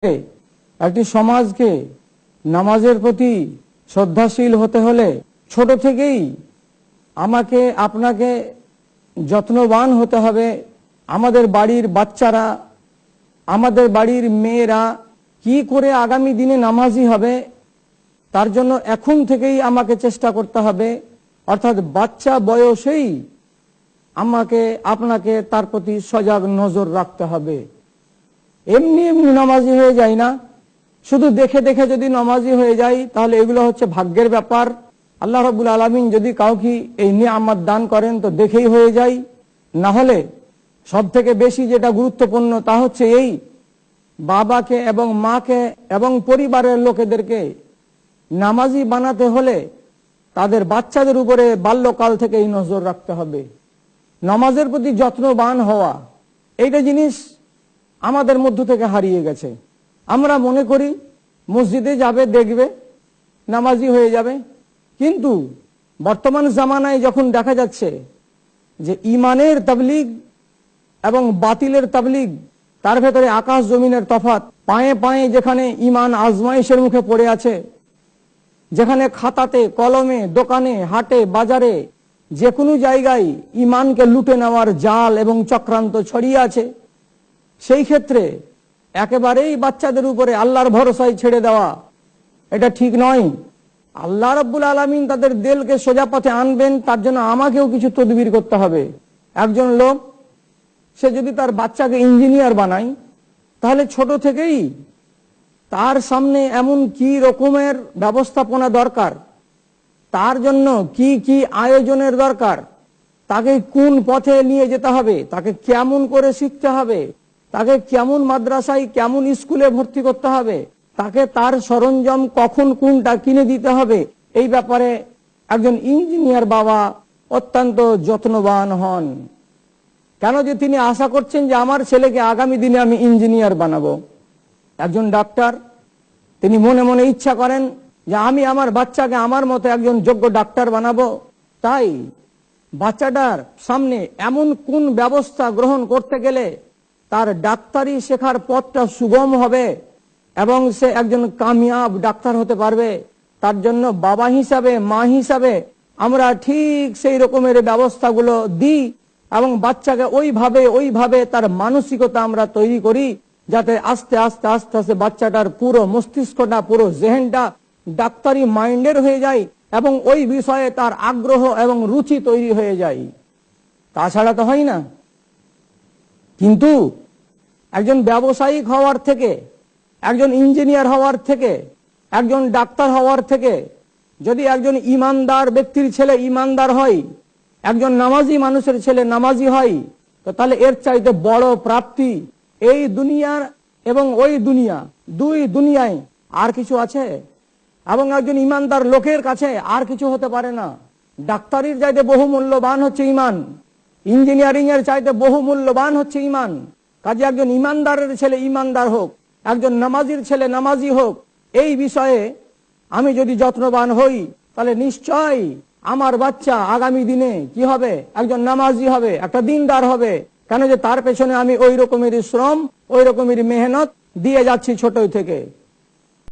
একটি সমাজকে নামাজের প্রতি শ্রদ্ধাশীল হতে হলে ছোট থেকেই আমাকে আপনাকে যত্নবান হতে হবে। আমাদের বাড়ির বাচ্চারা, আমাদের বাড়ির মেয়েরা কি করে আগামী দিনে নামাজি হবে তার জন্য এখন থেকেই আমাকে চেষ্টা করতে হবে। অর্থাৎ বাচ্চা বয়সেই আমাকে আপনাকে তার প্রতি সজাগ নজর রাখতে হবে। এমনি এমনি নামাজি হয়ে যায় না, শুধু দেখে দেখে যদি নামাজি হয়ে যায় তাহলে এগুলো হচ্ছে ভাগ্যের ব্যাপার। আল্লাহ রাব্বুল আলামিন যদি কাউকে এই নিয়ামত দান করেন তো দেখেই হয়ে যায়। না হলে সব থেকে বেশি যেটা গুরুত্বপূর্ণ তা হচ্ছে এই বাবাকে এবং মাকে এবং পরিবারের লোকেদেরকে নামাজি বানাতে হলে তাদের বাচ্চাদের উপরে বাল্যকাল থেকেই নজর রাখতে হবে। নামাজের প্রতি যত্নবান হওয়া এইটা জিনিস আমাদের মধ্য থেকে হারিয়ে গেছে। আমরা মনে করি মসজিদে যাবে, দেখবে, নামাজি হয়ে যাবে। কিন্তু বর্তমান জামানায় যখন দেখা যাচ্ছে যে ইমানের তাবলীগ এবং বাতিলের তাবলীগ, তার ভেতরে আকাশ জমিনের তফাৎ। পায়ে পায়ে যেখানে ইমান আজমাইশের মুখে পড়ে আছে, যেখানে খাতাতে কলমে দোকানে হাটে বাজারে যে কোনো জায়গায় ইমানকে লুটে নেওয়ার জাল এবং চক্রান্ত ছড়িয়ে আছে, সেই ক্ষেত্রে একেবারেই বাচ্চাদের উপরে আল্লাহর ভরসায় ছেড়ে দেওয়া এটা ঠিক নয়। আল্লাহ রাব্বুল আলামিন তাদের দিলকে সোজা পথে আনবেন, তার জন্য আমাকেও কিছু তদবির করতে হবে। একজন লোক সে যদি তার বাচ্চাকে ইঞ্জিনিয়ার বানায় তাহলে ছোট থেকেই তার সামনে এমন কি রকমের ব্যবস্থাপনা দরকার, তার জন্য কি কি আয়োজনের দরকার, তাকে কোন পথে নিয়ে যেতে হবে, তাকে কেমন করে শিখতে হবে, তাকে কেমন মাদ্রাসায় কেমন স্কুলে ভর্তি করতে হবে, তাকে তার সরঞ্জাম কখন কোনটা কিনে দিতে হবে, এই ব্যাপারে একজন ইঞ্জিনিয়ার বাবা অত্যন্ত যত্নবান হন। কেন? যে তিনি আশা করছেন যে আমার ছেলেকে আগামী দিনে আমি ইঞ্জিনিয়ার বানাবো। একজন ডাক্তার তিনি মনে মনে ইচ্ছা করেন যে আমি আমার বাচ্চাকে আমার মতো একজন যোগ্য ডাক্তার বানাবো। তাই বাচ্চাটার সামনে এমন কোন ব্যবস্থা গ্রহণ করতে গেলে তার ডাক্তারি শেখার পথটা সুগম হবে এবং সে একজন কামিয়াব ডাক্তার হতে পারবে, তার জন্য বাবা হিসাবে মা হিসাবে আমরা ঠিক সেই রকমের ব্যবস্থাগুলো দিই এবং বাচ্চাকে ওইভাবে তার মানসিকতা আমরা তৈরি করি যাতে আস্তে আস্তে আস্তে আস্তে বাচ্চাটার পুরো মস্তিষ্কটা, পুরো জেহেনটা ডাক্তারি মাইন্ডের হয়ে যায় এবং ওই বিষয়ে তার আগ্রহ এবং রুচি তৈরি হয়ে যায়। তাছাড়া তো হয় না। কিন্তু একজন ব্যবসায়িক হওয়ার থেকে, একজন ইঞ্জিনিয়ার হওয়ার থেকে, একজন ডাক্তার হওয়ার থেকে যদি একজন ইমানদার ব্যক্তির ছেলে ইমানদার হয়, একজন নামাজি মানুষের ছেলে নামাজি হয়, তো তাহলে এর চাইতে বড় প্রাপ্তি এই দুনিয়ার এবং ওই দুনিয়া, দুই দুনিয়ায় আর কিছু আছে? এবং একজন ইমানদার লোকের কাছে আর কিছু হতে পারে না। ডাক্তারির চাইতে বহু মূল্যবান হচ্ছে ইমান, ইঞ্জিনিয়ারিং এর চাইতে বহু মূল্যবান হচ্ছে ইমান। কাজে একজন ইমানদারের ছেলে ইমানদার হোক, একজন নামাজির ছেলে নামাজি হোক, এই বিষয়ে আমি যদি যত্নবান হই তাহলে নিশ্চয় আমার বাচ্চা আগামী দিনে কি হবে? একজন নামাজি হবে, একটা দিনদার হবে। কেন? যে তার পেছনে আমি ওই রকমেরই শ্রম, ওই রকমেরই মেহনত দিয়ে যাচ্ছি ছোট থেকে।